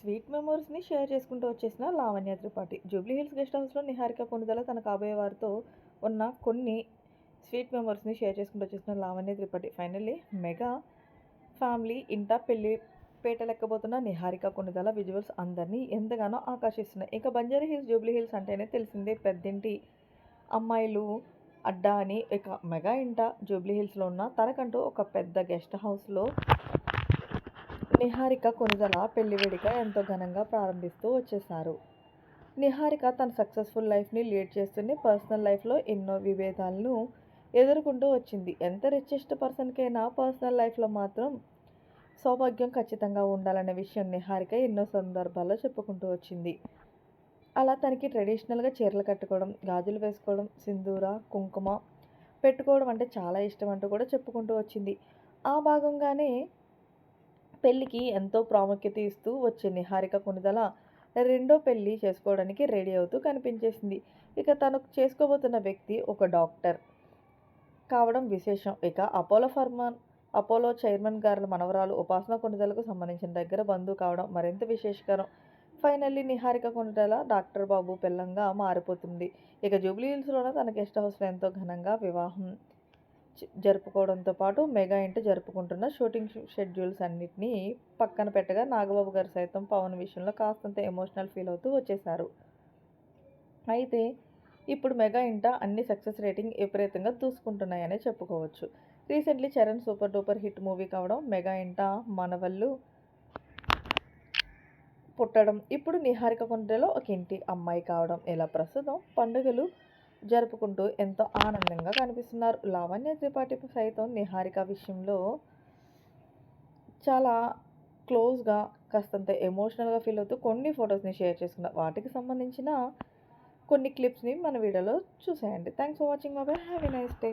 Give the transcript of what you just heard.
Sweet మెమోరీస్‌ని share చేసుకుంటూ వచ్చేసిన Lavanya Tripathi. Jubilee hills guest హౌస్‌లో నిహారిక కొణిదెల తన కాబోయే వారితో ఉన్న కొన్ని స్వీట్ మెమోరీస్‌ని షేర్ చేసుకుంటూ వచ్చేసిన Lavanya Tripathi. Finally mega family ఇంట పెళ్లి పీటలెక్కబోతున్న నిహారిక కొణిదెల విజువల్స్ అందరినీ ఎంతగానో ఆకర్షిస్తున్నాయి. ఇక బంజారా హిల్స్, జూబ్లీ హిల్స్ అంటేనే తెలిసిందే పెద్దింటి అమ్మాయిలు అడ్డా అని. ఇక మెగా ఇంట జూబ్లీ హిల్స్‌లో ఉన్న తనకంటూ ఒక పెద్ద గెస్ట్ హౌస్‌లో నిహారిక కొణిదెల పెళ్లి వేడుక ఎంతో ఘనంగా ప్రారంభిస్తూ వచ్చేశారు. నిహారిక తన సక్సెస్‌ఫుల్ లైఫ్‌ని లీడ్ చేస్తూనే పర్సనల్ లైఫ్‌లో ఎన్నో విభేదాలను ఎదుర్కొంటూ వచ్చింది. ఎంత రిచెస్ట్ పర్సన్‌కైనా పర్సనల్ లైఫ్‌లో మాత్రం సౌభాగ్యం ఖచ్చితంగా ఉండాలనే విషయం నిహారిక ఎన్నో సందర్భాల్లో చెప్పుకుంటూ వచ్చింది. అలా తనకి ట్రెడిషనల్‌గా చీరలు కట్టుకోవడం, గాజులు వేసుకోవడం, సింధూర, కుంకుమ పెట్టుకోవడం అంటే చాలా ఇష్టం అంటూ కూడా చెప్పుకుంటూ వచ్చింది. ఆ భాగంగానే పెళ్ళికి ఎంతో ప్రాముఖ్యత ఇస్తూ వచ్చే నిహారిక కొణిదెల రెండో పెళ్లి చేసుకోవడానికి రెడీ అవుతూ కనిపించేసింది. ఇక తను చేసుకోబోతున్న వ్యక్తి ఒక డాక్టర్ కావడం విశేషం. ఇక అపోలో చైర్మన్ గారి మనవరాలు ఉపాసన కొణిదెలకు సంబంధించిన దగ్గర బంధువు కావడం మరింత విశేషకరం. ఫైనల్లీ నిహారిక కొణిదెల డాక్టర్ బాబు పెళ్ళంగా మారిపోతుంది. ఇక జూబ్లీ హిల్స్‌లోనే తన గెస్ట్ హౌస్‌లో ఎంతో ఘనంగా వివాహం జరుపుకోవడంతో పాటు మెగా ఇంట జరుపుకుంటున్న షూటింగ్ షెడ్యూల్స్ అన్నిటినీ పక్కన పెట్టగా నాగబాబు గారు సైతం పవన్ విషయంలో కాస్తంత ఎమోషనల్ ఫీల్ అవుతూ వచ్చేశారు. అయితే ఇప్పుడు మెగా ఇంట అన్ని సక్సెస్ రేటింగ్ విపరీతంగా దూసుకుంటున్నాయనే చెప్పుకోవచ్చు. Recently Charan super duper hit movie కావడం, మెగా ఇంట మనవళ్ళు పుట్టడం, ఇప్పుడు నిహారిక కొండలో ఒక ఇంటి అమ్మాయి కావడం, ఇలా ప్రస్తుతం పండుగలు జరుపుకుంటూ ఎంతో ఆనందంగా కనిపిస్తున్నారు. లావణ్య త్రిపాఠి సైతం నిహారిక విషయంలో చాలా క్లోజ్‌గా కాస్తంత ఎమోషనల్‌గా ఫీల్ అవుతూ కొన్ని ఫొటోస్‌ని షేర్ చేసుకున్నారు. వాటికి సంబంధించిన కొన్ని క్లిప్స్‌ని మన వీడియోలో చూసేయండి. Thanks for watching. Bye. Have a nice day.